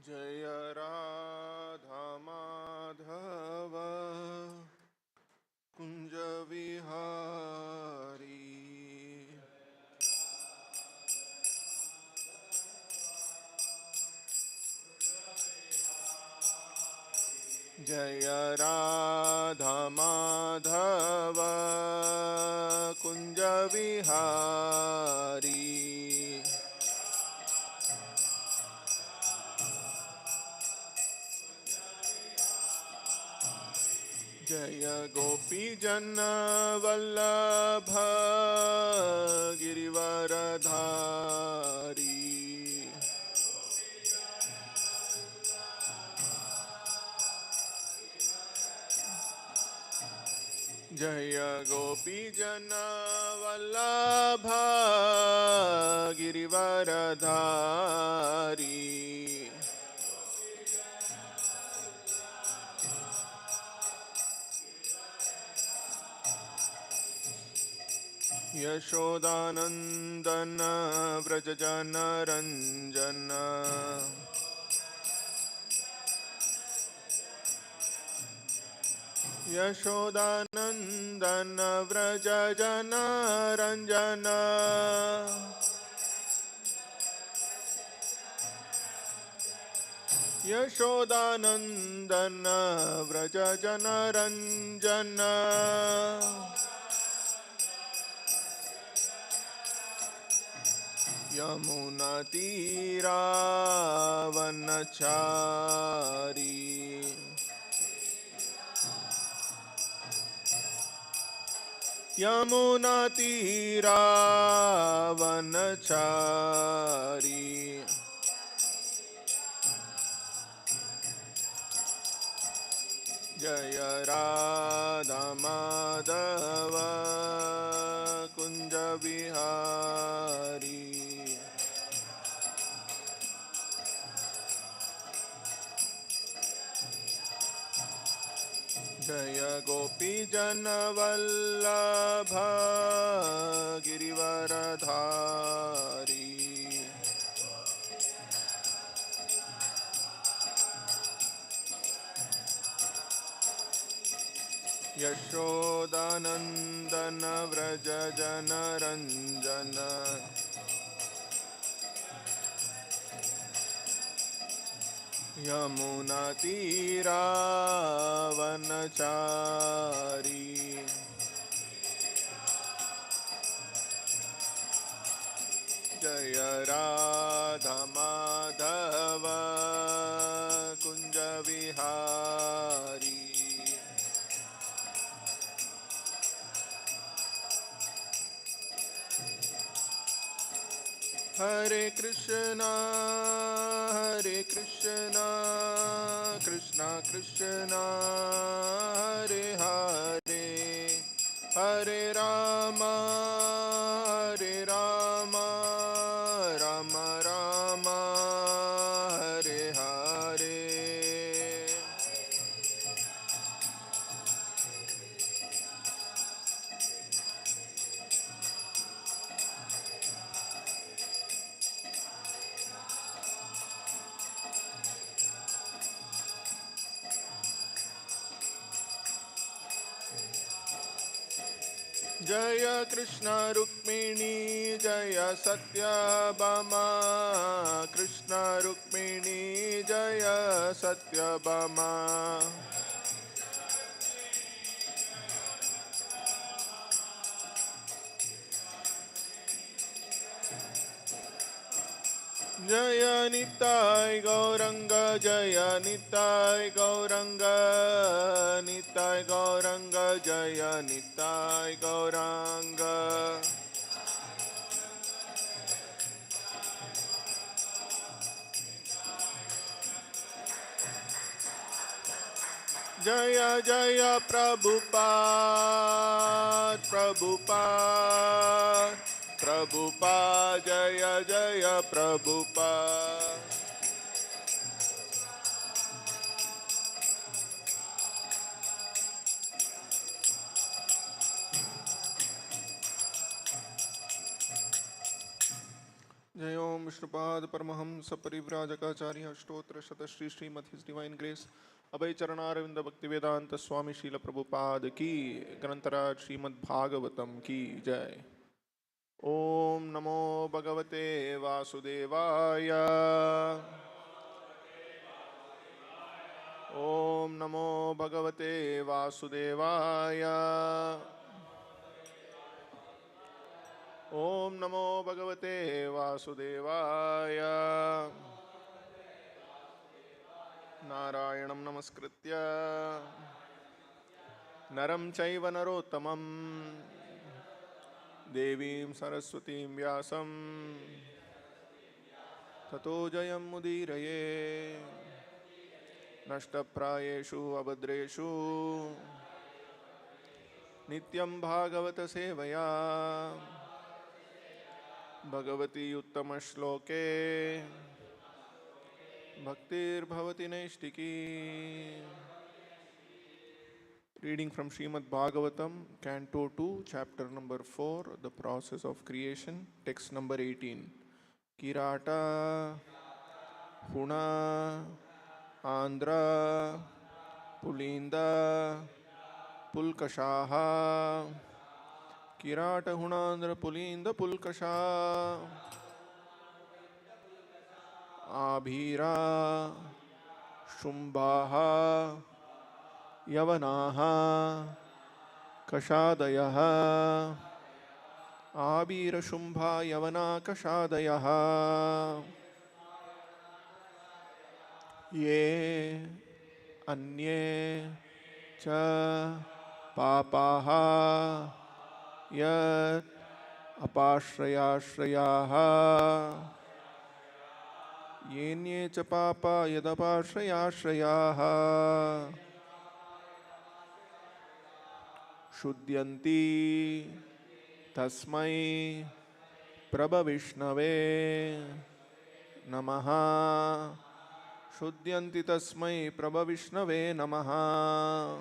जय राधा माधव कुंज विहारी। जय राधा माधव कुंज विहारी। जय गोपी जन वल्लभ गिरिवरधारी। जय गोपी जन वल्लभ गिरिवरधारी। यशोदानंदन व्रज जन रंजन। यशोदानंदन व्रज जन रंजन। यशोदानंदन व्रज जन रंजन। यमुना तीरावनचारी। यमुना तीरावनचारी। जय राधा माधव कुंज विहारी। जय गोपी जन वल्लभ गिरिवरधारी। यशोदानंदन व्रज जन रंजन। यमुना तीरावनचारी। जय राधा माधव कुंज विहारी। हरे कृष्णा कृष्णा कृष्णा हरे हरे। हरे राम राम राम हरे हरे। जय कृष्ण रुक्मिणी जय सत्यभामा। कृष्ण रुक्मिणी जय सत्यभामा। जय निताय गौरंग जय निताय गौरंग। निताय गौरंग जय निताय गौरंग। जय जय प्रभुपाद प्रभुपाद प्रभुपाद जय जय प्रभुपाद। जय ओम विष्णुपाद परमहंस परिव्राजकाचार्य स्तोत्र शत Shri Srimad His Divine Grace Abhay Charanaravinda Bhakti Vedanta स्वामी शील प्रभुपाद की ग्रंथराज श्रीमद् भागवतम की जय। ओम नमो भगवते वासुदेवाय। ओम नमो भगवते वासुदेवाय। ओम नमो भगवते वासुदेवाय। नारायणं नमस्कृत्य नरं चैव नरोत्तमं देवीं सरस्वतीं व्यासं ततो जयमुदीरये। नष्टप्रायेषु अभद्रेषु नित्यं भागवत सेवया Bhagwati उत्तमश्लोके भक्तिर्भवति नैष्टिकी। Reading from Srimad-Bhagavatam, Canto 2, Chapter number 4, The Process of Creation, Text number 18. Kirata, Huna, Andhra, Pulinda, Pulkashaha. Kirata, Hunandra, Pulinda, Pulkasha. Abhira, Shumbaha, Yavanaha, Kashadayaha. Abhira, Shumbha, Yavana, Kashadayaha. Ye Anye Cha Papaha Yat Apashrayashrayaha. Yenye cha papa yadapashrayashrayaha. Shuddyanti tasmai prabhavishnave namaha. Shuddyanti tasmai prabhavishnave namaha.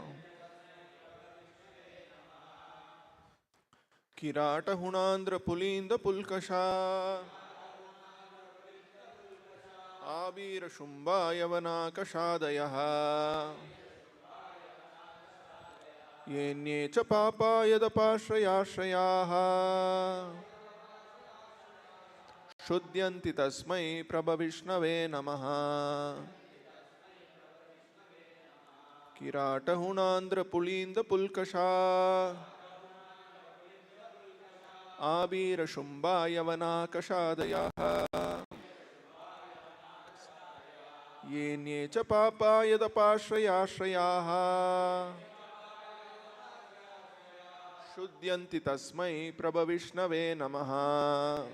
Kirata hunandra pulinda pulkasha. Abhira Shumba Yavana Kashadayaha. Yenye cha papa yadapashrayashrayaha. Shuddyanti tasmai prabhavishnave namaha. Kirata hunandra pulinda pulkasha. Abhira Shumba Yavana Kashadayaha. Yenye cha papa yadapashrayashrayaha. Shuddyanti tasmai prabhavishnave namaha.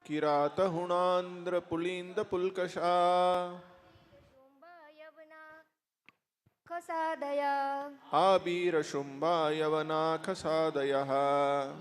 Kirata hunandra pulinda pulkasha. Kasadaya Abhira Shumba Yavana Kasadaya.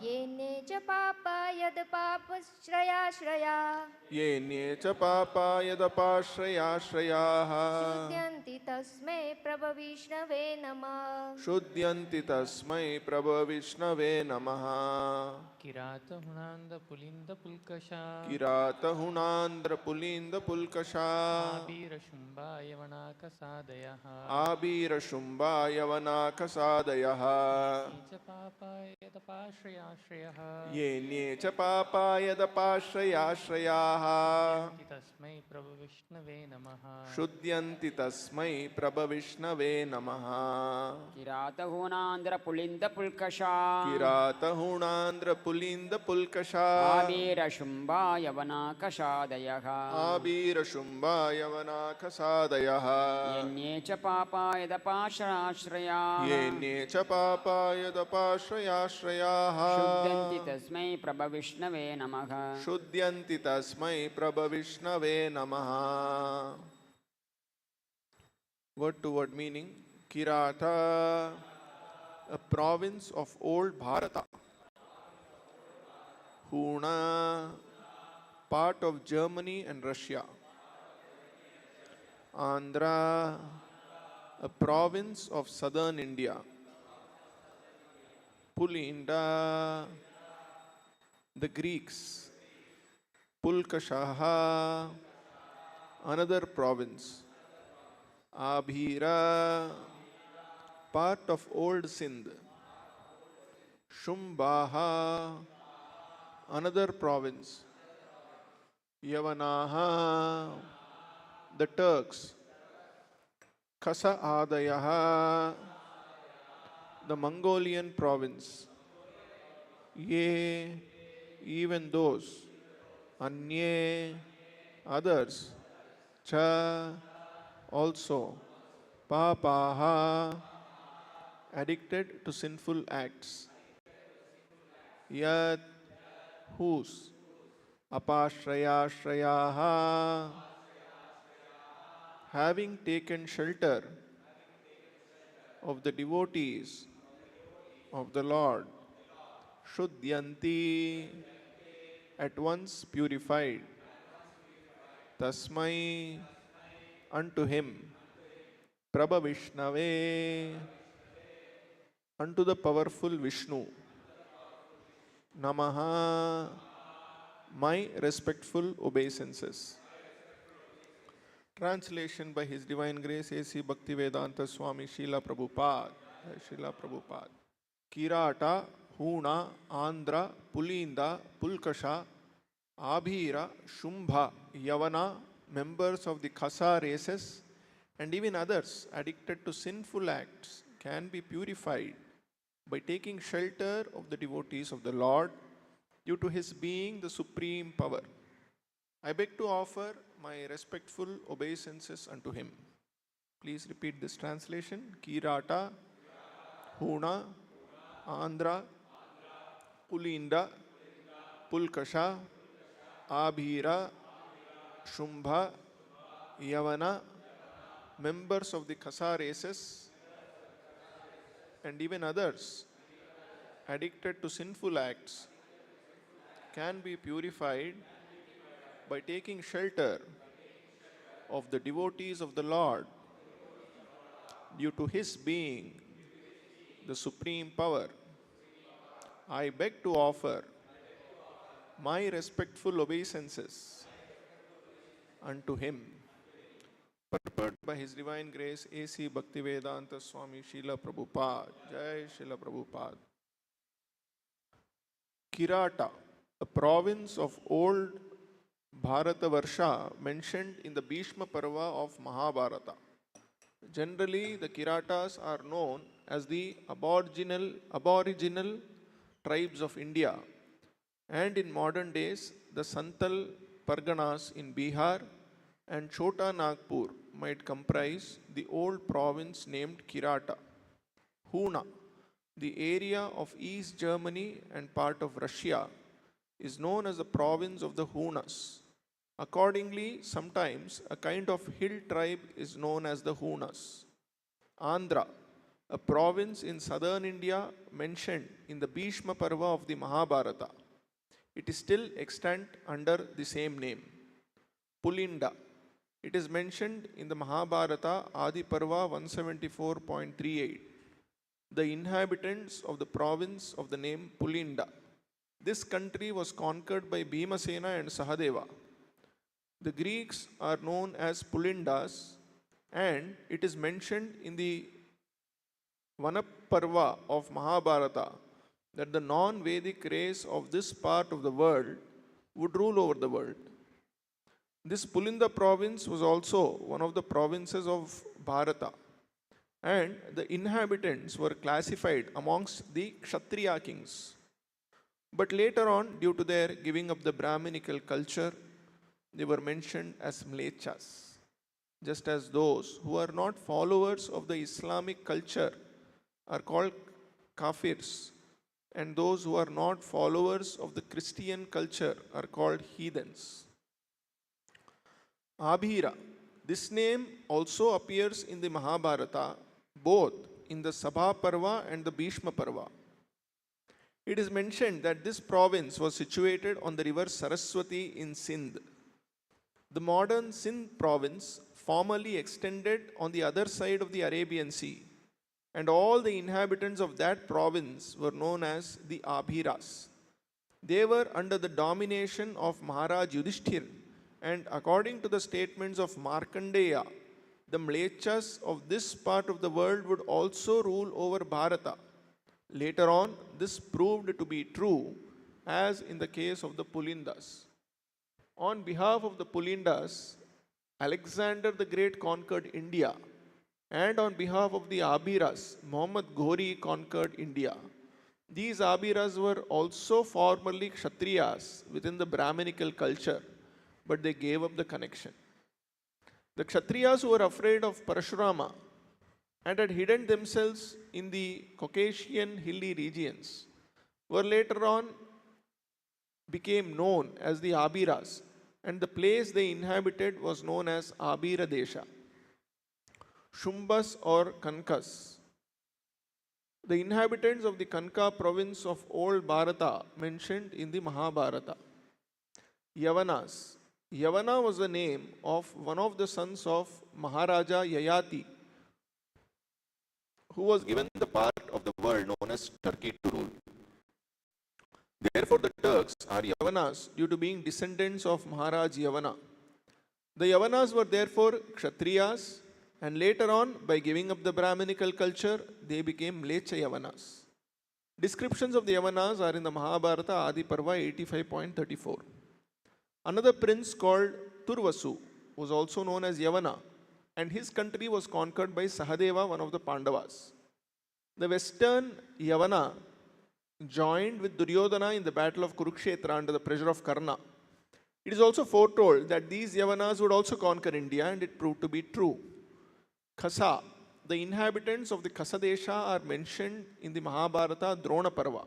Yene cha papa yad papa shraya shraya Yenye cha papa yadapashrayashrayaha. Shuddyanti tasme prabhavishnave namah Shuddyanti tasmai prabhavishnave namaha. Kirat हुणांद पुलिंद पुल्कषा Kirata hunandra pulinda pulkasha. Abir शुंभाय वनाक सादयः Abhira Shumba Yavana Kasadayaha. नीच पापाय तपाश्रयाश्रयः Yenye cha papa yadapashrayashrayaha. तस्मै प्रभु विष्णवे नमः Shuddyanti tasmai prabhavishnave namaha. Kirat होनांद्र पुलिंद पुल्कषा Kirata hunandra pulinda pulkasha. आबीर Shumbha यवना कषादयः Abhira Shumba Yavana Kasadayaha. यन्ये च पापा यदपाश्राश्रया Yenye cha papa yadapashrayashrayaha. शुद्धन्ति तस्मै प्रभविष्णवे नमः Shuddyanti tasmai prabhavishnave namaha. Word to word meaning. Kirata, a province of old Bharata. Huna, part of Germany and Russia. Andhra, a province of southern India. Pulinda, the Greeks, Pulkashaha, another province, Abhira, part of old Sindh, Shumbaha, another province, Yavanaha, the Turks, Kasa Adayaha, the Mongolian province, Ye, even those, Anye, others, Cha, also, Papaha, addicted to sinful acts, Yat, whose, Apashrayashrayaha, having taken shelter of the devotees of the Lord, Shuddyanti, at once purified, Tasmai, unto him, Prabhavishnave, unto the powerful Vishnu, Namaha, my respectful obeisances. Translation by His Divine Grace A.C. Bhaktivedanta Swami Srila Prabhupada. Srila Prabhupada. Kirata, Huna, Andhra, Pulinda, Pulkasha, Abhira, Shumbha, Yavana, members of the Khasa races, and even others addicted to sinful acts can be purified by taking shelter of the devotees of the Lord due to His being the supreme power. I beg to offer my respectful obeisances unto Him. Please repeat this translation. Kirata, Huna, Andhra, Pulinda, Pulkasha, Abhira, Shumbha, Yavana, members of the Khasa races, and even others addicted to sinful acts can be purified by taking shelter of the devotees of the Lord due to His being the supreme power. I beg to offer my respectful obeisances unto Him. Purport by His Divine Grace A.C. Bhaktivedanta Swami Srila Prabhupada. Jai Srila Prabhupada. Kirata, a province of old Bharatavarsha mentioned in the Bhishma Parva of Mahabharata. Generally, the Kiratas are known as the aboriginal tribes of India, and in modern days, the Santal Parganas in Bihar and Chota Nagpur might comprise the old province named Kirata. Huna, the area of East Germany and part of Russia, is known as the province of the Hunas. Accordingly, sometimes a kind of hill tribe is known as the Hunas. Andhra, a province in southern India mentioned in the Bhishma Parva of the Mahabharata. It is still extant under the same name. Pulinda, it is mentioned in the Mahabharata Adi Parva 174.38. The inhabitants of the province of the name Pulinda. This country was conquered by Bhimasena and Sahadeva. The Greeks are known as Pulindas, and it is mentioned in the Vanaparva of Mahabharata that the non-Vedic race of this part of the world would rule over the world. This Pulinda province was also one of the provinces of Bharata, and the inhabitants were classified amongst the Kshatriya kings. But later on, due to their giving up the Brahminical culture, they were mentioned as Mlechas, just as those who are not followers of the Islamic culture are called Kafirs, and those who are not followers of the Christian culture are called heathens. Abhira, this name also appears in the Mahabharata, both in the Sabha Parva and the Bhishma Parva. It is mentioned that this province was situated on the river Saraswati in Sindh. The modern Sindh province formerly extended on the other side of the Arabian Sea, and all the inhabitants of that province were known as the Abhiras. They were under the domination of Maharaj Yudhishthir, and according to the statements of Markandeya, the Mlechas of this part of the world would also rule over Bharata. Later on, this proved to be true, as in the case of the Pulindas. On behalf of the Pulindas, Alexander the Great conquered India, and on behalf of the Abhiras, Muhammad Ghori conquered India. These Abhiras were also formerly Kshatriyas within the Brahminical culture, but they gave up the connection. The Kshatriyas who were afraid of Parashurama and had hidden themselves in the Caucasian hilly regions were later on became known as the Abhiras, and the place they inhabited was known as Abhira Desha. Shumbas or Kankas. The inhabitants of the Kanka province of old Bharata mentioned in the Mahabharata. Yavanas. Yavana was the name of one of the sons of Maharaja Yayati, who was given the part of the world known as Turkey to rule. Therefore, the Turks are Yavanas due to being descendants of Maharaj Yavana. The Yavanas were therefore Kshatriyas, and later on, by giving up the Brahminical culture, they became Mlecha Yavanas. Descriptions of the Yavanas are in the Mahabharata Adi Parva 85.34. Another prince called Turvasu was also known as Yavana, and his country was conquered by Sahadeva, one of the Pandavas. The western Yavana joined with Duryodhana in the battle of Kurukshetra under the pressure of Karna. It is also foretold that these Yavanas would also conquer India, and it proved to be true. Khasa, the inhabitants of the Khasadesha are mentioned in the Mahabharata Drona Parva.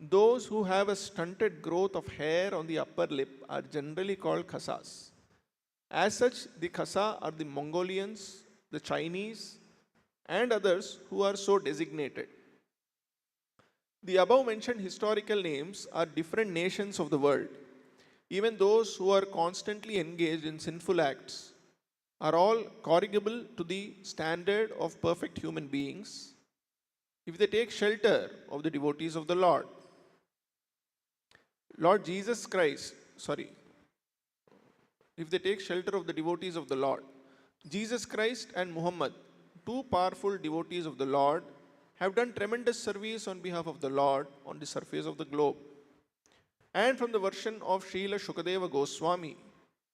Those who have a stunted growth of hair on the upper lip are generally called Khasas. As such, the Khasa are the Mongolians, the Chinese, and others who are so designated. The above mentioned historical names are different nations of the world. Even those who are constantly engaged in sinful acts are all corrigible to the standard of perfect human beings if they take shelter of the devotees of the Lord. If they take shelter of the devotees of the Lord. Jesus Christ and Muhammad, two powerful devotees of the Lord, have done tremendous service on behalf of the Lord on the surface of the globe. And from the version of Srila Shukadeva Goswami,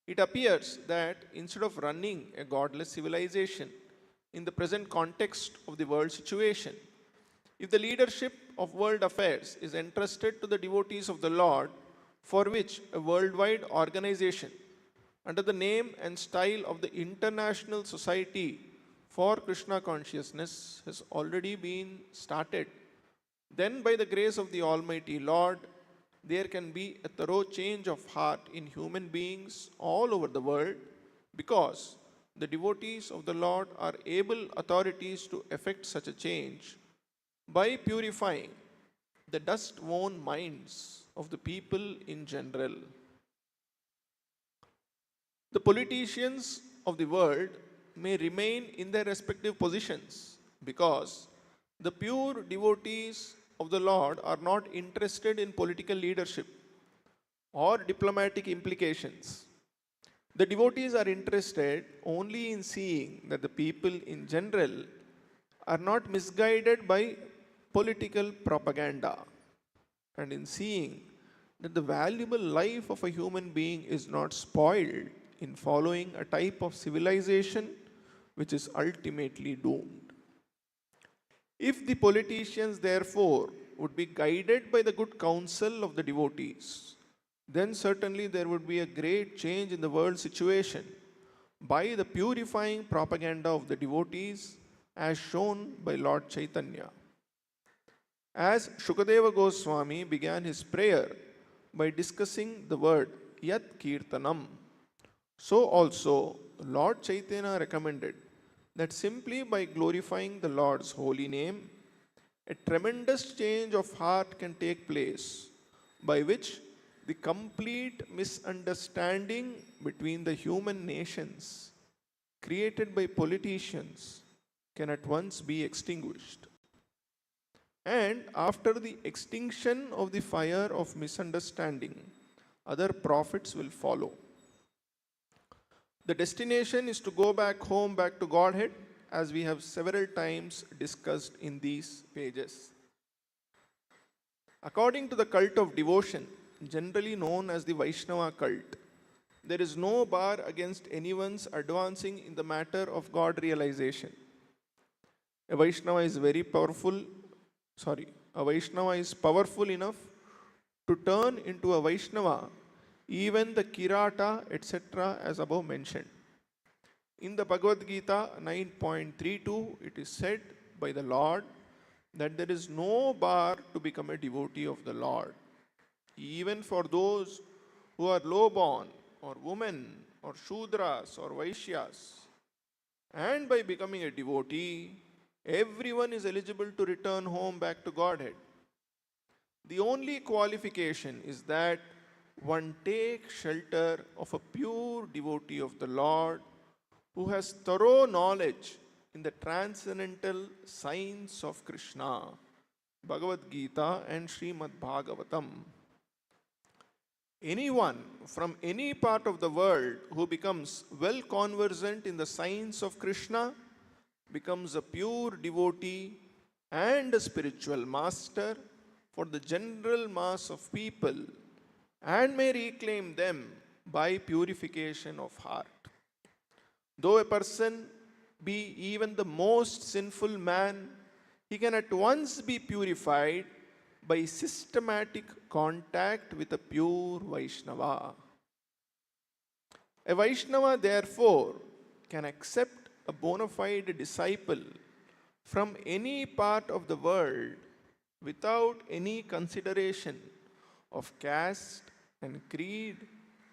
it appears that instead of running a godless civilization in the present context of the world situation, if the leadership of world affairs is entrusted to the devotees of the Lord, for which a worldwide organization under the name and style of the International Society for Krishna Consciousness has already been started, then by the grace of the Almighty Lord, there can be a thorough change of heart in human beings all over the world, because the devotees of the Lord are able authorities to effect such a change by purifying the dust-worn minds of the people in general. The politicians of the world may remain in their respective positions because the pure devotees of the Lord are not interested in political leadership or diplomatic implications. The devotees are interested only in seeing that the people in general are not misguided by political propaganda, and in seeing that the valuable life of a human being is not spoiled in following a type of civilization which is ultimately doomed. If the politicians, therefore, would be guided by the good counsel of the devotees, then certainly there would be a great change in the world situation by the purifying propaganda of the devotees as shown by Lord Chaitanya. As Shukadeva Goswami began his prayer by discussing the word Yat Kirtanam, so also Lord Chaitanya recommended that simply by glorifying the Lord's holy name, a tremendous change of heart can take place, by which the complete misunderstanding between the human nations created by politicians can at once be extinguished. And after the extinction of the fire of misunderstanding, other profits will follow. The destination is to go back home, back to Godhead, as we have several times discussed in these pages. According to the cult of devotion, generally known as the Vaishnava cult, there is no bar against anyone's advancing in the matter of God realization. A Vaishnava is powerful enough to turn into a Vaishnava even the Kirata, etc., as above mentioned. In the Bhagavad Gita 9.32, it is said by the Lord that there is no bar to become a devotee of the Lord. Even for those who are low-born, or women, or Shudras, or Vaishyas. And by becoming a devotee, everyone is eligible to return home back to Godhead. The only qualification is that one take shelter of a pure devotee of the Lord who has thorough knowledge in the transcendental science of Krishna, Bhagavad Gita and Srimad-Bhagavatam. Anyone from any part of the world who becomes well conversant in the science of Krishna becomes a pure devotee and a spiritual master for the general mass of people and may reclaim them by purification of heart. Though a person be even the most sinful man, he can at once be purified by systematic contact with a pure Vaishnava. A Vaishnava, therefore, can accept a bona fide disciple from any part of the world without any consideration of caste and creed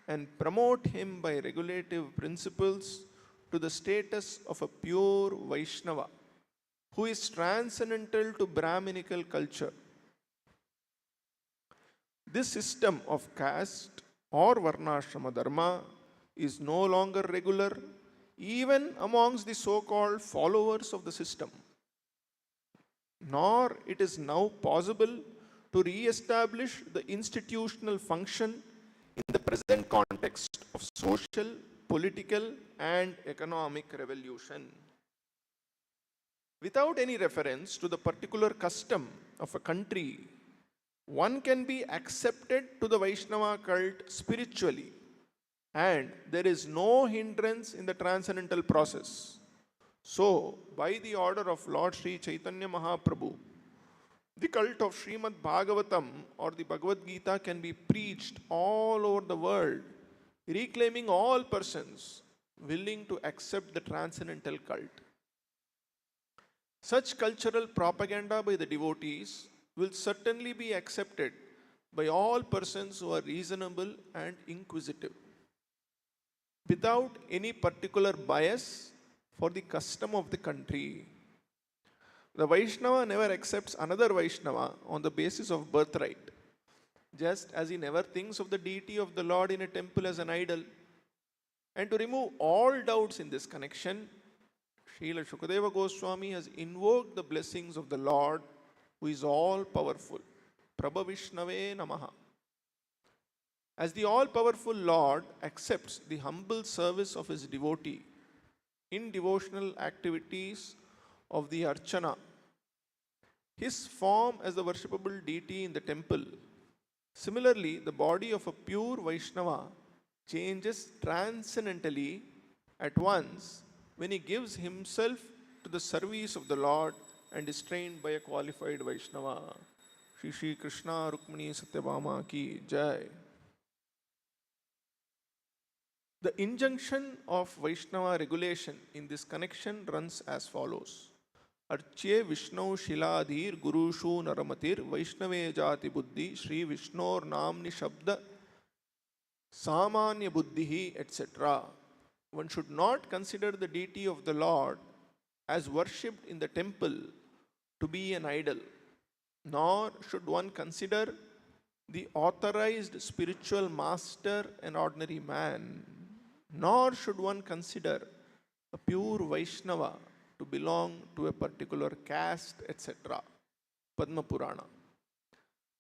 and promote him by regulative principles to the status of a pure Vaishnava who is transcendental to Brahminical culture. This system of caste or Varnashrama Dharma is no longer regular even amongst the so-called followers of the system. Nor it is now possible to re-establish the institutional function in the present context of social, political and economic revolution. Without any reference to the particular custom of a country, one can be accepted to the Vaishnava cult spiritually, and there is no hindrance in the transcendental process. So, by the order of Lord Sri Chaitanya Mahaprabhu, the cult of Srimad-Bhagavatam or the Bhagavad Gita can be preached all over the world, reclaiming all persons willing to accept the transcendental cult. Such cultural propaganda by the devotees will certainly be accepted by all persons who are reasonable and inquisitive, without any particular bias for the custom of the country. The Vaishnava never accepts another Vaishnava on the basis of birthright, just as he never thinks of the deity of the Lord in a temple as an idol. And to remove all doubts in this connection, Srila Shukadeva Goswami has invoked the blessings of the Lord who is all-powerful. Prabha Vishnave Namaha. As the all-powerful Lord accepts the humble service of his devotee in devotional activities of the Archana, his form as the worshipable deity in the temple, similarly, the body of a pure Vaishnava changes transcendentally at once when he gives himself to the service of the Lord and is trained by a qualified Vaishnava. Shri Shri Krishna Rukmini Satyabhama ki Jai. The injunction of Vaishnava regulation in this connection runs as follows. Archye Vishnu Shiladhir Gurushu Naramatir Vaishnave Jati Buddhi Shri Vishnor Namni Shabda Samanya Buddhihi etc. One should not consider the deity of the Lord as worshipped in the temple to be an idol, nor should one consider the authorized spiritual master an ordinary man, nor should one consider a pure Vaishnava to belong to a particular caste, etc. Padma Purana.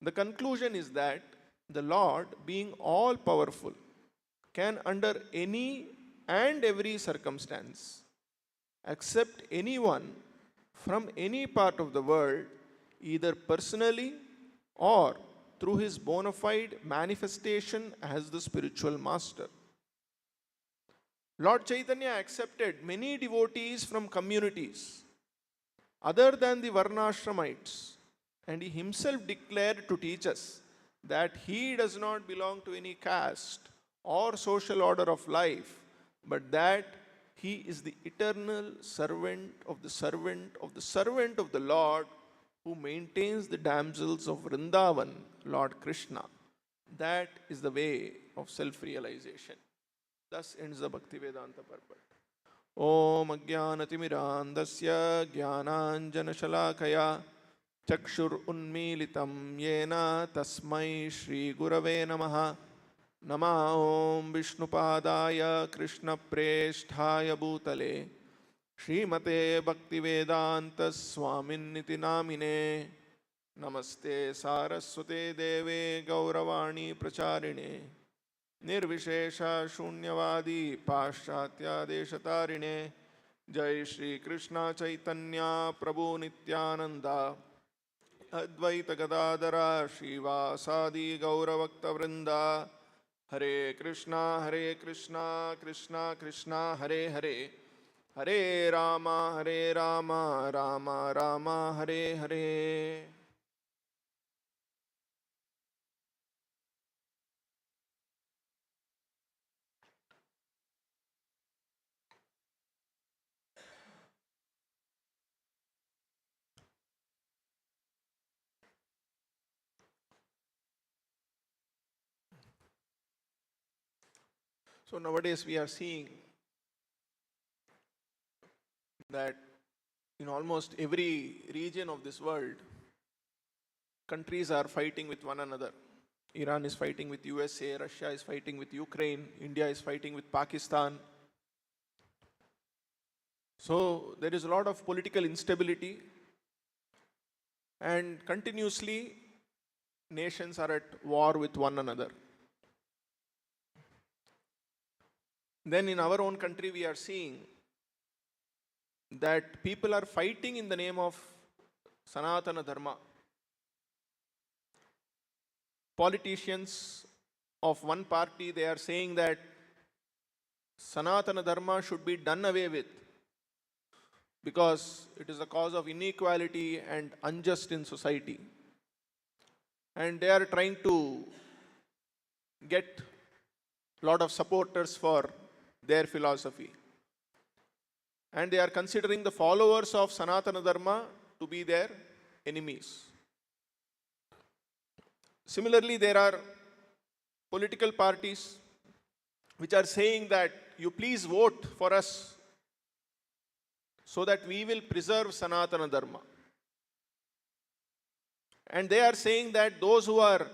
The conclusion is that the Lord, being all powerful, can under any and every circumstance accept anyone from any part of the world, either personally or through his bona fide manifestation as the spiritual master. Lord Chaitanya accepted many devotees from communities other than the Varnashramites, and he himself declared to teach us that he does not belong to any caste or social order of life, but that he is the eternal servant of the servant of the servant of the Lord, who maintains the damsels of Vrindavan, Lord Krishna. That is the way of self-realization. Thus ends the Bhaktivedanta purport. Om Ajnanatimirandasya Jnananjanashalakaya Chakshur Unmilitam Yena Tasmai Shri Gurave Namaha. Nama Om Vishnupadaya Krishna Presthaya Bhutale Srimate Bhaktivedanta Swaminiti Namine. Namaste Saraswate Deve Gauravani Pracharine Nirvishesha Shunyavadi Paschatya Deshatarine. Jai Shri Krishna Chaitanya Prabhu Nityananda Advaita Gadadara Shivasadi Gauravakta Vrinda. Hare Krishna, Krishna Krishna, Hare Hare, Hare Rama, Rama Rama, Hare Hare. So nowadays we are seeing that in almost every region of this world, countries are fighting with one another. Iran is fighting with USA, Russia is fighting with Ukraine, India is fighting with Pakistan. So there is a lot of political instability, and continuously nations are at war with one another. Then in our own country we are seeing that people are fighting in the name of Sanatana Dharma. Politicians of one party, they are saying that Sanatana Dharma should be done away with because it is a cause of inequality and unjust in society. And they are trying to get a lot of supporters for their philosophy. And they are considering the followers of Sanatana Dharma to be their enemies. Similarly, there are political parties which are saying that you please vote for us so that we will preserve Sanatana Dharma. And they are saying that those who are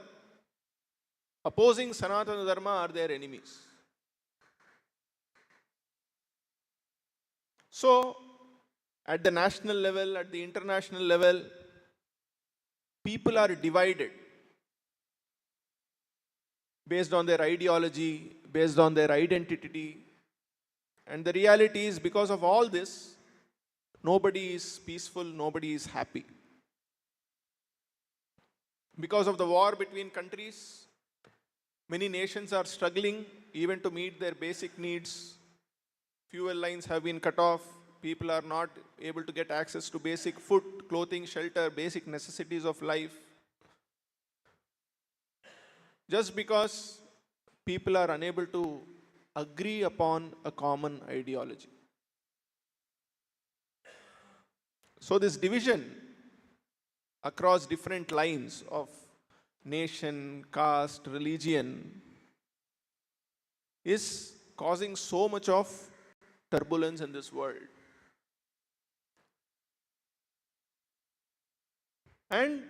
opposing Sanatana Dharma are their enemies. So, at the national level, at the international level, people are divided based on their ideology, based on their identity. And the reality is, because of all this, nobody is peaceful, nobody is happy. Because of the war between countries, many nations are struggling even to meet their basic needs. Fuel lines have been cut off. People are not able to get access to basic food, clothing, shelter, basic necessities of life. Just because people are unable to agree upon a common ideology. So this division across different lines of nation, caste, religion is causing so much of turbulence in this world. And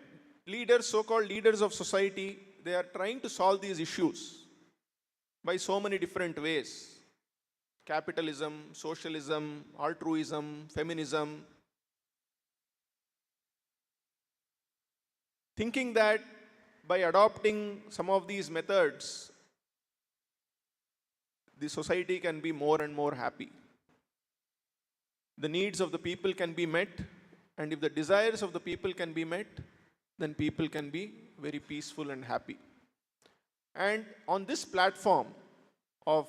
leaders, so-called leaders of society, they are trying to solve these issues by so many different ways. capitalism, socialism, altruism, feminism, thinking that by adopting some of these methods, the society can be more and more happy. The needs of the people can be met, and if the desires of the people can be met, then people can be very peaceful and happy. And on this platform of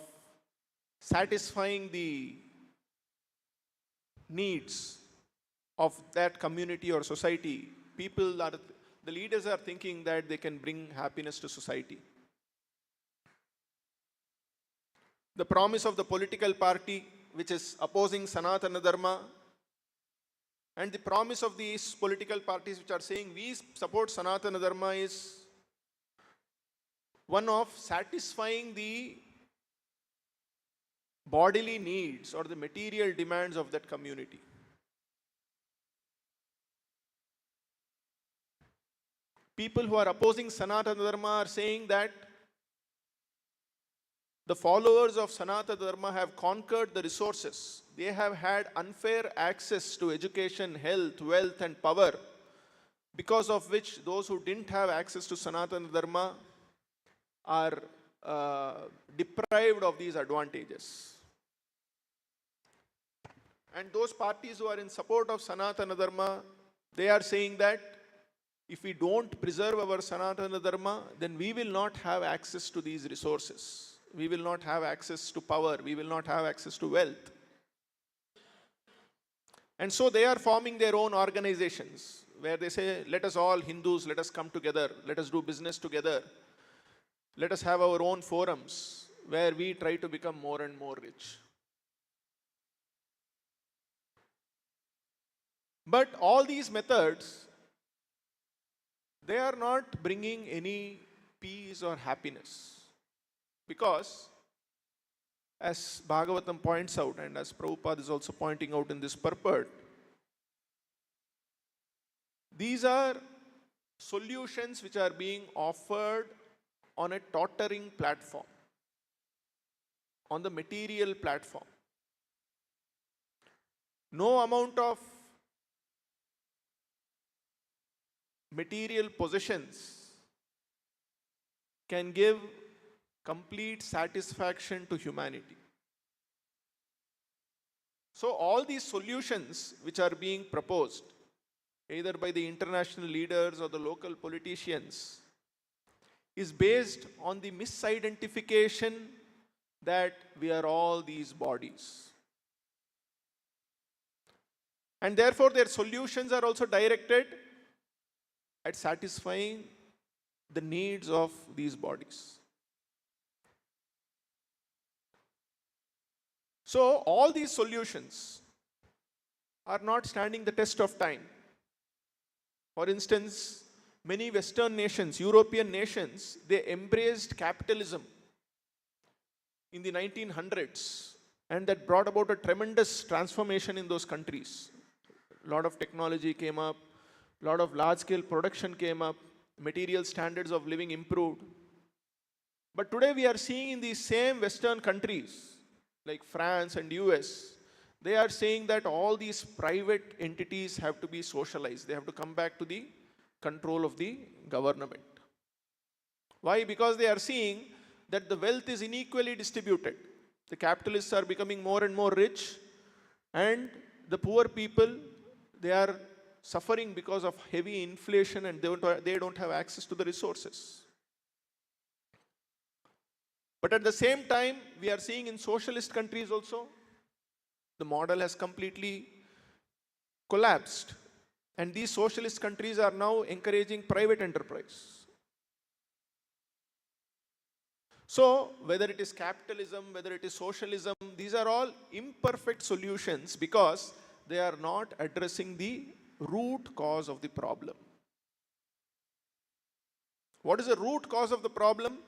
satisfying the needs of that community or society, the leaders are thinking that they can bring happiness to society. The promise of the political party which is opposing Sanatana Dharma, and the promise of these political parties which are saying we support Sanatana Dharma, is one of satisfying the bodily needs or the material demands of that community. People who are opposing Sanatana Dharma are saying that the followers of Sanatana Dharma have conquered the resources. They have had unfair access to education, health, wealth, and power, because of which those who didn't have access to Sanatana Dharma are deprived of these advantages. And those parties who are in support of Sanatana Dharma, they are saying that if we don't preserve our Sanatana Dharma, then we will not have access to these resources. We will not have access to power. We will not have access to wealth. And so they are forming their own organizations where they say, let us all Hindus, let us come together, let us do business together. Let us have our own forums where we try to become more and more rich. But all these methods, they are not bringing any peace or happiness. Because, as Bhagavatam points out, and as Prabhupada is also pointing out in this purport, these are solutions which are being offered on a tottering platform, on the material platform. No amount of material possessions can give complete satisfaction to humanity. So all these solutions which are being proposed, either by the international leaders or the local politicians, is based on the misidentification that we are all these bodies. And therefore their solutions are also directed at satisfying the needs of these bodies. So all these solutions are not standing the test of time. For instance, many Western nations, European nations, they embraced capitalism in the 1900s, and that brought about a tremendous transformation in those countries. A lot of technology came up, a lot of large-scale production came up, material standards of living improved. But today we are seeing in these same Western countries, like France and US, they are saying that all these private entities have to be socialized. They have to come back to the control of the government. Why? Because they are seeing that the wealth is unequally distributed. The capitalists are becoming more and more rich, and the poor people, they are suffering because of heavy inflation, and they don't have access to the resources. But at the same time, we are seeing in socialist countries also, the model has completely collapsed. And these socialist countries are now encouraging private enterprise. So, whether it is capitalism, whether it is socialism, these are all imperfect solutions because they are not addressing the root cause of the problem. What is the root cause of the problem?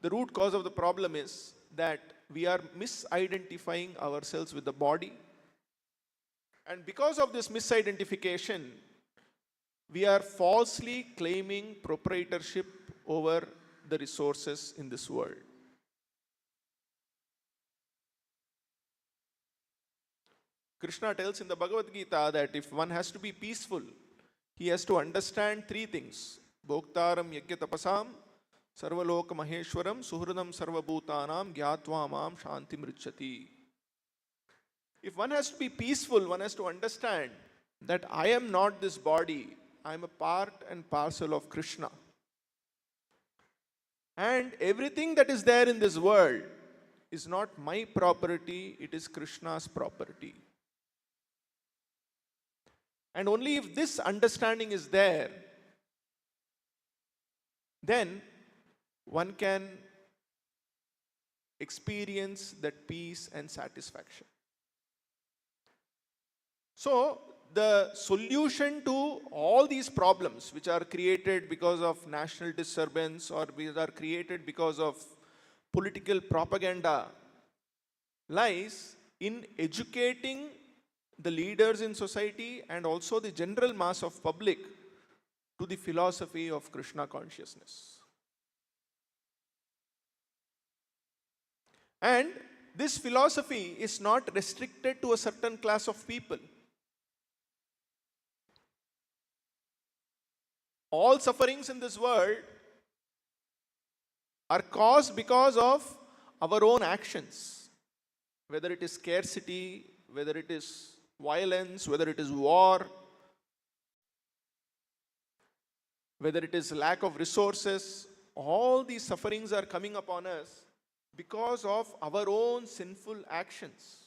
The root cause of the problem is that we are misidentifying ourselves with the body. And because of this misidentification, we are falsely claiming proprietorship over the resources in this world. Krishna tells in the Bhagavad Gita that if one has to be peaceful, he has to understand three things. Bhoktaram yajna tapasam, sarvaloka maheshwaram, suhridam sarvabhutanam, gyatva mam shanti mrichati. If one has to be peaceful, one has to understand that I am not this body, I am a part and parcel of Krishna. And everything that is there in this world is not my property, it is Krishna's property. And only if this understanding is there, then one can experience that peace and satisfaction. So, the solution to all these problems which are created because of national disturbance or which are created because of political propaganda lies in educating the leaders in society and also the general mass of public to the philosophy of Krishna consciousness. And this philosophy is not restricted to a certain class of people. All sufferings in this world are caused because of our own actions. Whether it is scarcity, whether it is violence, whether it is war, whether it is lack of resources, all these sufferings are coming upon us because of our own sinful actions.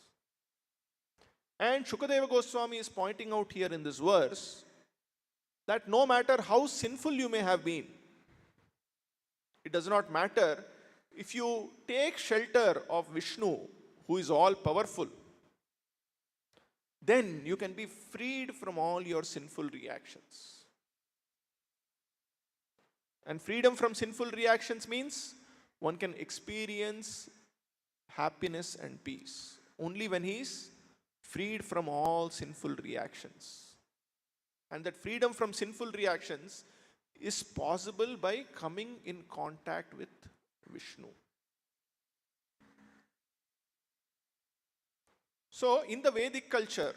And Shukadeva Goswami is pointing out here in this verse that no matter how sinful you may have been, it does not matter if you take shelter of Vishnu, who is all powerful, then you can be freed from all your sinful reactions. And freedom from sinful reactions means one can experience happiness and peace only when he is freed from all sinful reactions. And that freedom from sinful reactions is possible by coming in contact with Vishnu. So, in the Vedic culture,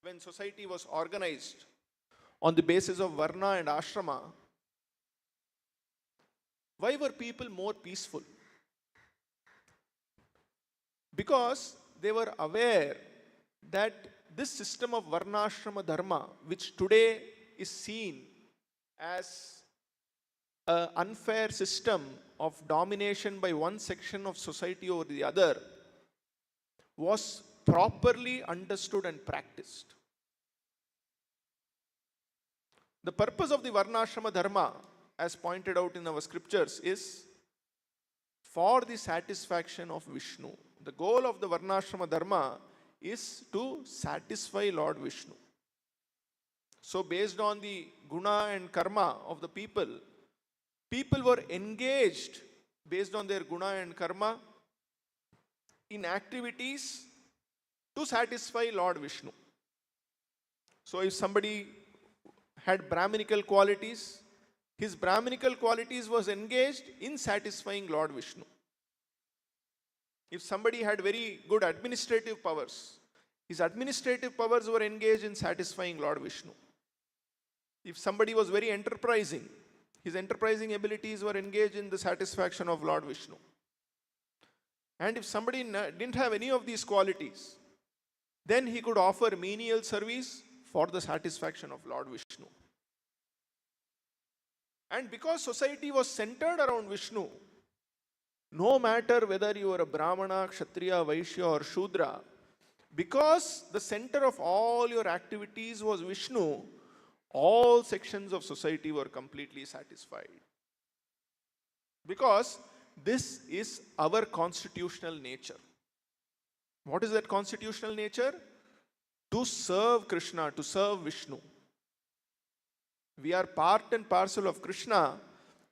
when society was organized on the basis of Varna and Ashrama, why were people more peaceful? Because they were aware that this system of Varnashrama Dharma, which today is seen as an unfair system of domination by one section of society over the other, was properly understood and practiced. The purpose of the Varnashrama Dharma, as pointed out in our scriptures, is for the satisfaction of Vishnu. The goal of the Varnashrama Dharma is to satisfy Lord Vishnu. So based on the guna and karma of the people, people were engaged based on their guna and karma in activities to satisfy Lord Vishnu. So if somebody had Brahminical qualities, his Brahminical qualities was engaged in satisfying Lord Vishnu. If somebody had very good administrative powers, his administrative powers were engaged in satisfying Lord Vishnu. If somebody was very enterprising, his enterprising abilities were engaged in the satisfaction of Lord Vishnu. And if somebody didn't have any of these qualities, then he could offer menial service for the satisfaction of Lord Vishnu. And because society was centered around Vishnu, no matter whether you are a Brahmana, Kshatriya, Vaishya or Shudra, because the center of all your activities was Vishnu, all sections of society were completely satisfied. Because this is our constitutional nature. What is that constitutional nature? To serve Krishna, to serve Vishnu. We are part and parcel of Krishna,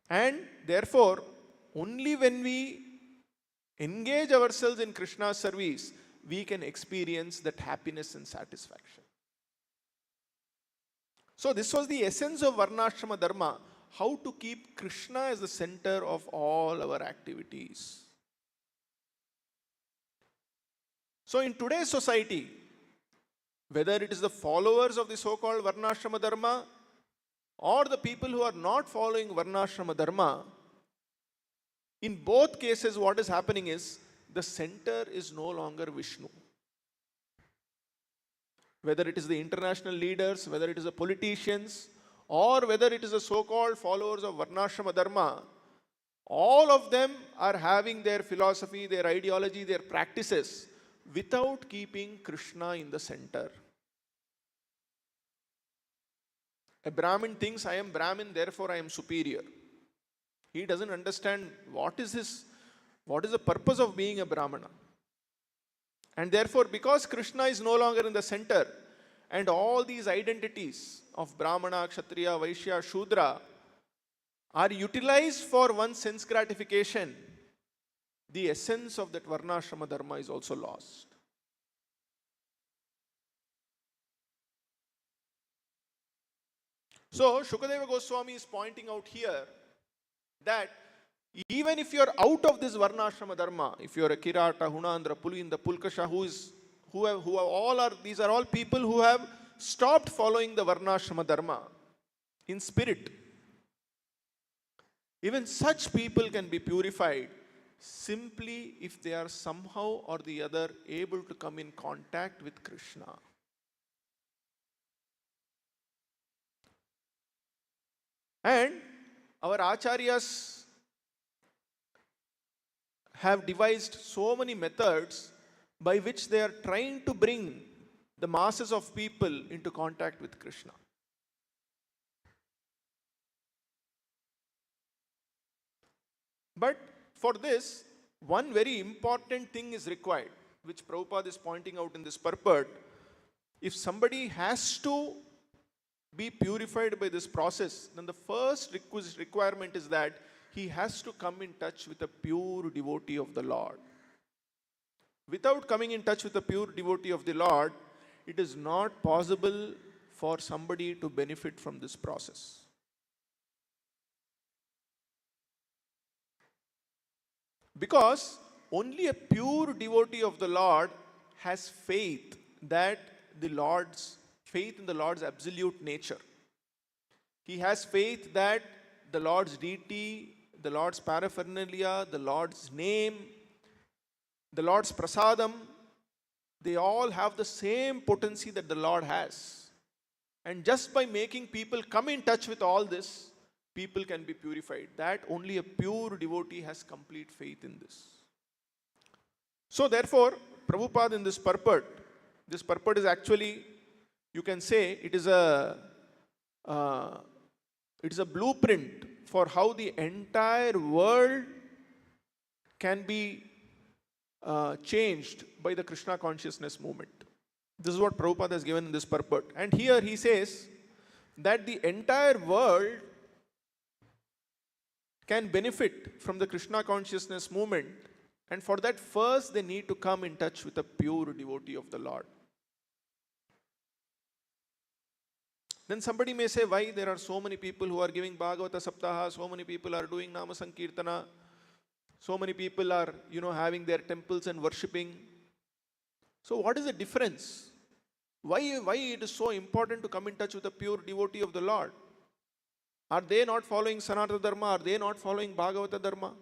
and therefore, only when we engage ourselves in Krishna's service, we can experience that happiness and satisfaction. So this was the essence of Varnashrama Dharma, how to keep Krishna as the center of all our activities. So in today's society, whether it is the followers of the so-called Varnashrama Dharma or the people who are not following Varnashrama Dharma, in both cases what is happening is the center is no longer Vishnu. Whether it is the international leaders, whether it is the politicians, or whether it is the so-called followers of Varnashrama Dharma, all of them are having their philosophy, their ideology, their practices without keeping Krishna in the center. A Brahmin thinks, I am Brahmin, therefore I am superior. He doesn't understand what is the purpose of being a Brahmana. And therefore, because Krishna is no longer in the center, and all these identities of Brahmana, Kshatriya, Vaishya, Shudra are utilized for one's sense gratification, the essence of that Varnashrama Dharma is also lost. So, Shukadeva Goswami is pointing out here that even if you are out of this Varnashrama Dharma, if you are a Kirata, Hunandra, Pulinda, Pulkasha, these are all people who have stopped following the Varnashrama Dharma in spirit. Even such people can be purified simply if they are somehow or the other able to come in contact with Krishna. And our acharyas have devised so many methods by which they are trying to bring the masses of people into contact with Krishna. But for this, one very important thing is required, which Prabhupada is pointing out in this purport. If somebody has to be purified by this process, then the first requirement is that he has to come in touch with a pure devotee of the Lord. Without coming in touch with a pure devotee of the Lord, it is not possible for somebody to benefit from this process. Because only a pure devotee of the Lord has faith in the Lord's absolute nature. He has faith that the Lord's deity, the Lord's paraphernalia, the Lord's name, the Lord's prasadam, they all have the same potency that the Lord has. And just by making people come in touch with all this, people can be purified. That only a pure devotee has complete faith in this. So therefore, Prabhupada in this purport is actually, you can say, it is a blueprint for how the entire world can be changed by the Krishna consciousness movement. This is what Prabhupada has given in this purport. And here he says that the entire world can benefit from the Krishna consciousness movement, and for that first they need to come in touch with a pure devotee of the Lord. Then somebody may say, why there are so many people who are giving Bhagavata Saptaha, so many people are doing Nama Sankirtana, so many people are, having their temples and worshipping. So what is the difference? Why it is so important to come in touch with a pure devotee of the Lord? Are they not following Sanatana Dharma? Are they not following Bhagavata Dharma?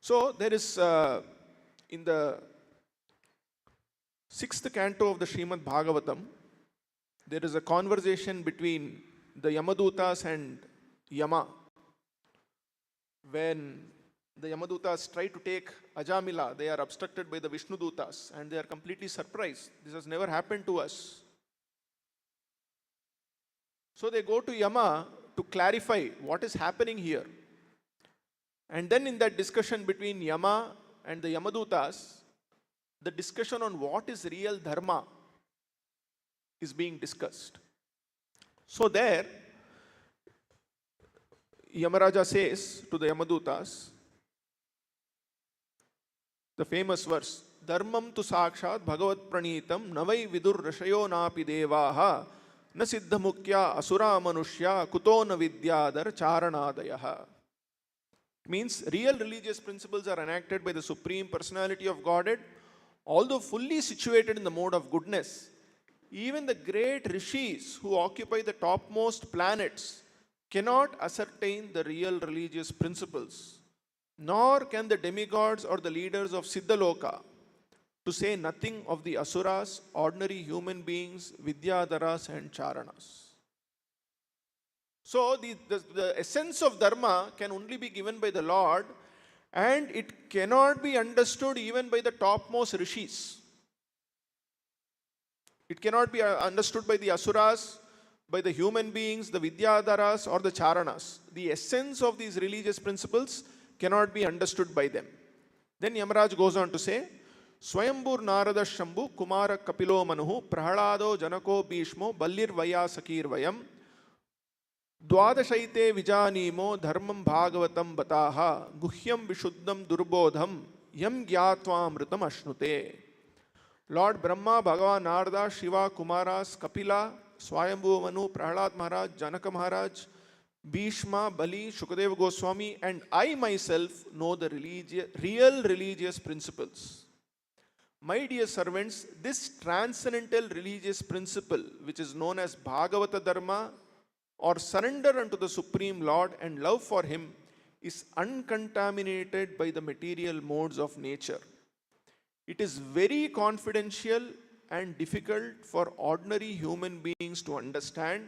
So there is, in the 6th canto of the Srimad-Bhagavatam, there is a conversation between the Yamadutas and Yama. When the Yamadutas try to take Ajamila, they are obstructed by the Vishnudutas and they are completely surprised. This has never happened to us. So they go to Yama to clarify what is happening here. And then in that discussion between Yama and the Yamadutas, the discussion on what is real dharma is being discussed. So there, Yamaraja says to the Yamadutas, the famous verse, Dharmam tu sakshat bhagavat pranitam navai vidur rashayo napi devaha na siddha mukya asura manushya kuto na vidyadar charanadayaha. Means real religious principles are enacted by the Supreme Personality of Godhead Although fully situated in the mode of goodness, even the great rishis who occupy the topmost planets cannot ascertain the real religious principles, nor can the demigods or the leaders of Siddhaloka, to say nothing of the asuras, ordinary human beings, vidyadharas and charanas. So the essence of dharma can only be given by the Lord, and it cannot be understood even by the topmost rishis. It cannot be understood by the asuras, by the human beings, the vidyadharas or the charanas. The essence of these religious principles cannot be understood by them. Then Yamaraj goes on to say, Swayambur Narada Shambhu Kumara Kapilo Manuhu Prahalado Janako Bhishmo Ballir Vayasakir Vayam Dwadashaite Vijanimo Dharmam Bhagavatam Bataha Guhyam Vishuddham Durbodham Yam Gyatvam Ashnute. Lord Brahma, Bhagavan Narada, Shiva, Kumaras, Kapila, Swayambhu Manu, Prahlad Maharaj, Janaka Maharaj, Bhishma, Bali, Shukadeva Goswami, and I myself know the real religious principles. My dear servants, this transcendental religious principle, which is known as Bhagavata Dharma, or surrender unto the Supreme Lord and love for Him, is uncontaminated by the material modes of nature. It is very confidential and difficult for ordinary human beings to understand,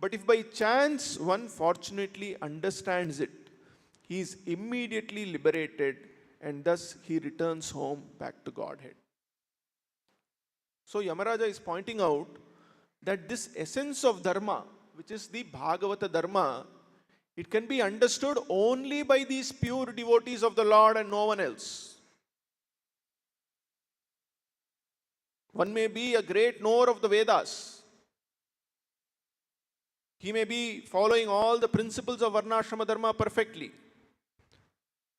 but if by chance one fortunately understands it, he is immediately liberated and thus he returns home back to Godhead. So Yamaraja is pointing out that this essence of dharma, which is the Bhagavata Dharma, it can be understood only by these pure devotees of the Lord and no one else. One may be a great knower of the Vedas. He may be following all the principles of Varnashrama Dharma perfectly.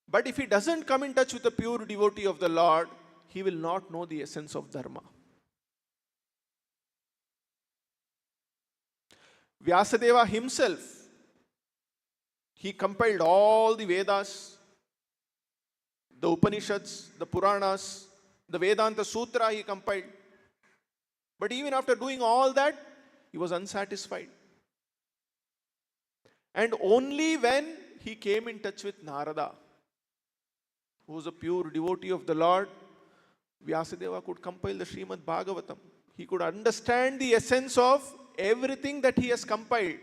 But if he doesn't come in touch with the pure devotee of the Lord, he will not know the essence of Dharma. Vyasadeva himself, he compiled all the Vedas, the Upanishads, the Puranas, the Vedanta Sutra he compiled. But even after doing all that, he was unsatisfied. And only when he came in touch with Narada, who was a pure devotee of the Lord, Vyasadeva could compile the Srimad-Bhagavatam. He could understand the essence of everything that he has compiled.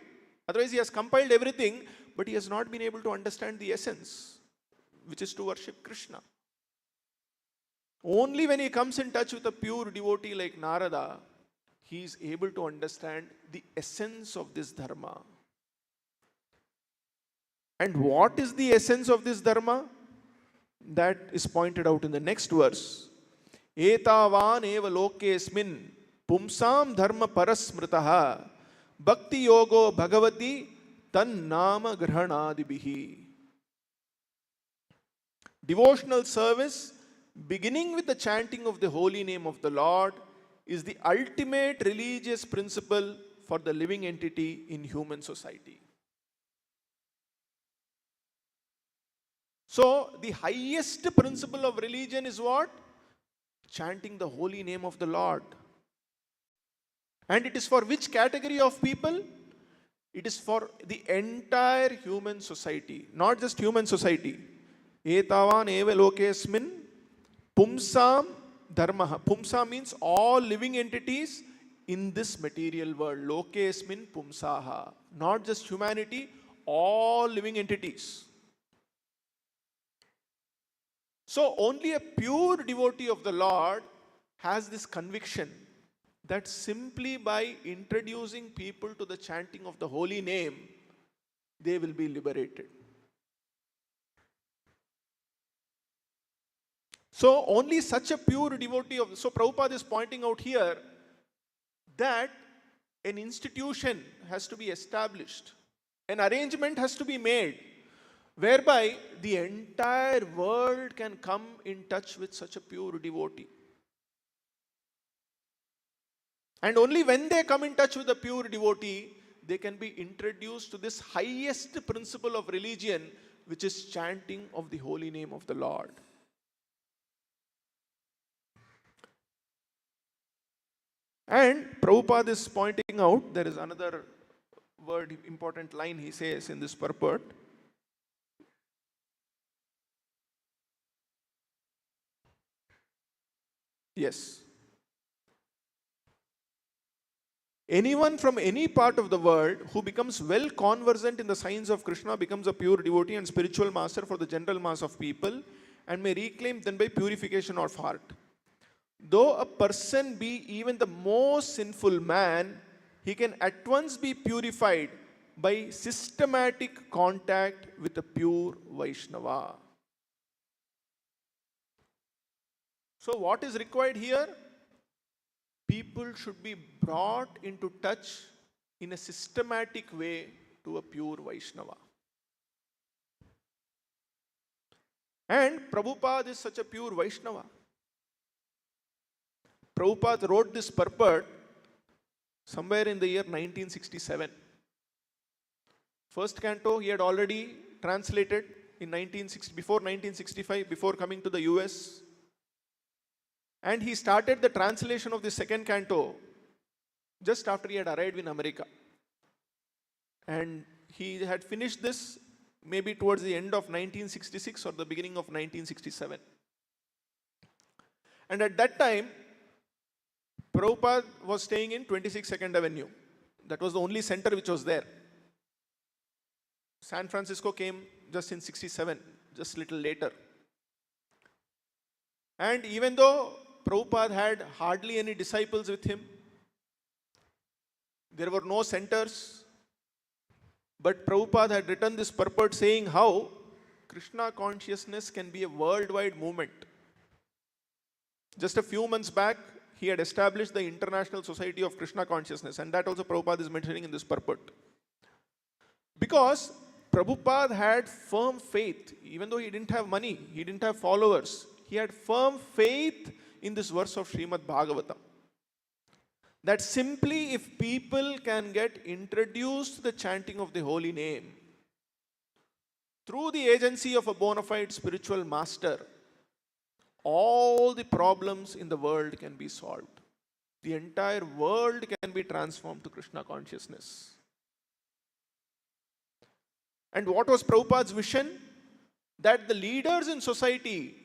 Otherwise, he has compiled everything, but he has not been able to understand the essence, which is to worship Krishna. Only when he comes in touch with a pure devotee like Narada, he is able to understand the essence of this dharma. And what is the essence of this dharma? That is pointed out in the next verse. Etavan eva lokesmin pumsam dharma parasmritaha bhakti yogo bhagavati tan nama grahanadibihi. Devotional service, beginning with the chanting of the holy name of the Lord, is the ultimate religious principle for the living entity in human society. So, the highest principle of religion is what? Chanting the holy name of the Lord. And it is for which category of people? It is for the entire human society, not just human society. Etavan eva lokesmin pumsam dharma. Pumsa means all living entities in this material world. Lokesmin pumsaha. Not just humanity, all living entities. So only a pure devotee of the Lord has this conviction that simply by introducing people to the chanting of the holy name, they will be liberated. So only such a pure devotee of, so Prabhupada is pointing out here that an institution has to be established, an arrangement has to be made, whereby the entire world can come in touch with such a pure devotee. And only when they come in touch with a pure devotee, they can be introduced to this highest principle of religion, which is chanting of the holy name of the Lord. And Prabhupada is pointing out, there is another word, important line he says in this purport. Yes. Anyone from any part of the world who becomes well conversant in the signs of Krishna becomes a pure devotee and spiritual master for the general mass of people and may reclaim then by purification of heart. Though a person be even the most sinful man, he can at once be purified by systematic contact with a pure Vaishnava. So what is required here? People should be brought into touch in a systematic way to a pure Vaishnava. And Prabhupada is such a pure Vaishnava. Prabhupada wrote this purport somewhere in the year 1967. First canto he had already translated in before 1965, before coming to the US. And he started the translation of the second canto just after he had arrived in America. And he had finished this maybe towards the end of 1966 or the beginning of 1967. And at that time, Prabhupada was staying in 26 2nd Avenue. That was the only center which was there. San Francisco came just in 67, just a little later. And even though Prabhupada had hardly any disciples with him, there were no centers, but Prabhupada had written this purport saying how Krishna consciousness can be a worldwide movement. Just a few months back, he had established the International Society of Krishna Consciousness, and that also Prabhupada is mentioning in this purport. Because Prabhupada had firm faith, even though he didn't have money, he didn't have followers, he had firm faith in this verse of Srimad-Bhagavatam. That simply if people can get introduced to the chanting of the holy name through the agency of a bona fide spiritual master, all the problems in the world can be solved. The entire world can be transformed to Krishna consciousness. And what was Prabhupada's vision? That the leaders in society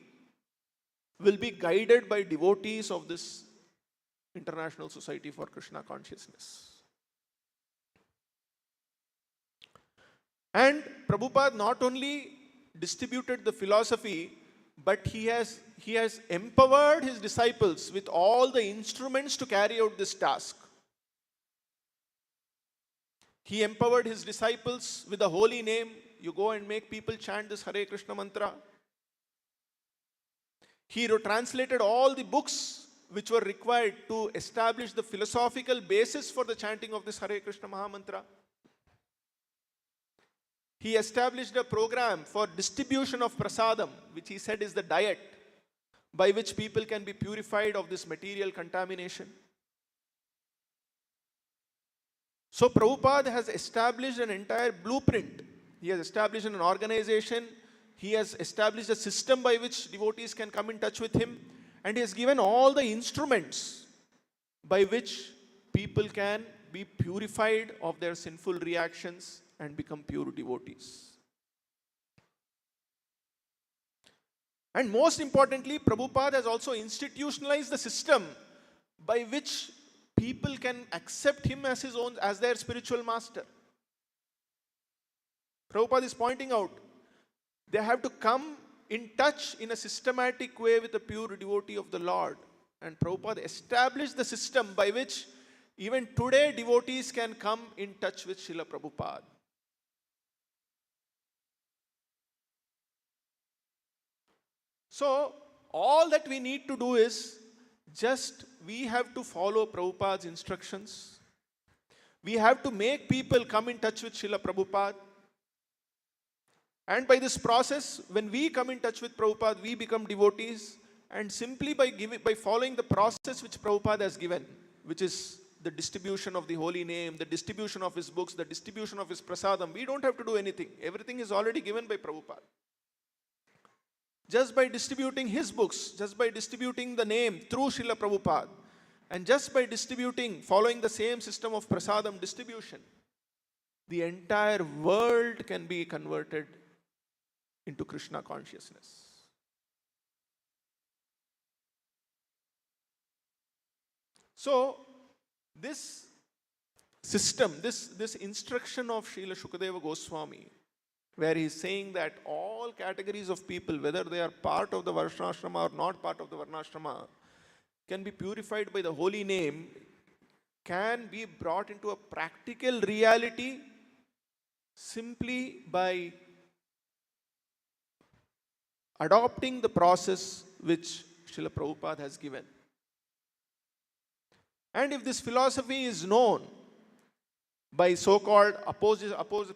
will be guided by devotees of this International Society for Krishna Consciousness. And Prabhupada not only distributed the philosophy, but he has empowered his disciples with all the instruments to carry out this task. He empowered his disciples with the holy name. You go and make people chant this Hare Krishna mantra. He translated all the books which were required to establish the philosophical basis for the chanting of this Hare Krishna Mahamantra. He established a program for distribution of prasadam, which he said is the diet by which people can be purified of this material contamination. So Prabhupada has established an entire blueprint. He has established an organization. He has established a system by which devotees can come in touch with him. And he has given all the instruments by which people can be purified of their sinful reactions and become pure devotees. And most importantly, Prabhupada has also institutionalized the system by which people can accept him as their spiritual master. Prabhupada is pointing out, they have to come in touch in a systematic way with a pure devotee of the Lord. And Prabhupada established the system by which even today devotees can come in touch with Srila Prabhupada. So, all that we need to do is we have to follow Prabhupada's instructions. We have to make people come in touch with Srila Prabhupada. And by this process, when we come in touch with Prabhupada, we become devotees. And simply by following the process which Prabhupada has given, which is the distribution of the holy name, the distribution of his books, the distribution of his prasadam, we don't have to do anything. Everything is already given by Prabhupada. Just by distributing his books, just by distributing the name through Srila Prabhupada, And just by distributing, following the same system of prasadam distribution, the entire world can be converted into Krishna consciousness. So, this system, this instruction of Srila Shukadeva Goswami, where he is saying that all categories of people, whether they are part of the Varnashrama or not part of the Varnashrama, can be purified by the holy name, can be brought into a practical reality simply by adopting the process which Srila Prabhupada has given. And if this philosophy is known by so-called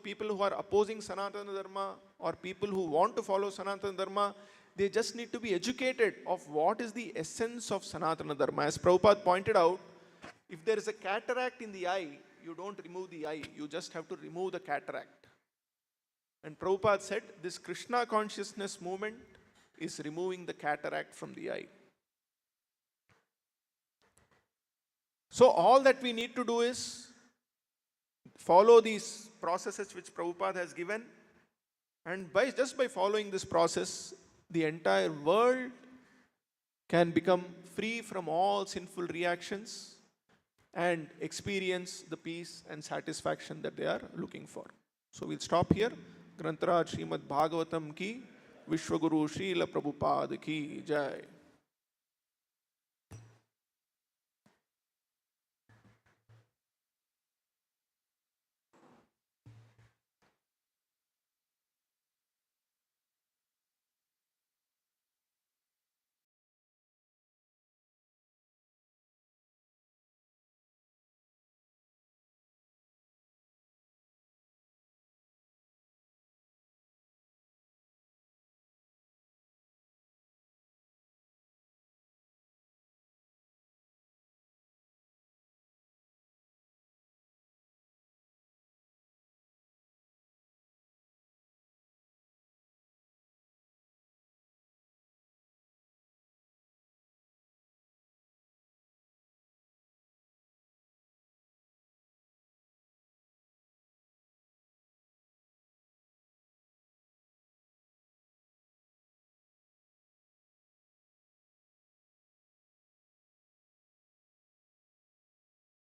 people who are opposing Sanatana Dharma or people who want to follow Sanatana Dharma, they just need to be educated of what is the essence of Sanatana Dharma. As Prabhupada pointed out, if there is a cataract in the eye, you don't remove the eye, you just have to remove the cataract. And Prabhupada said, this Krishna consciousness movement is removing the cataract from the eye. So all that we need to do is follow these processes which Prabhupada has given, and just by following this process, the entire world can become free from all sinful reactions and experience the peace and satisfaction that they are looking for. So we'll stop here. Grantaraj Srimad-Bhagavatam ki, Vishwaguru Srila Prabhupada ki Jai.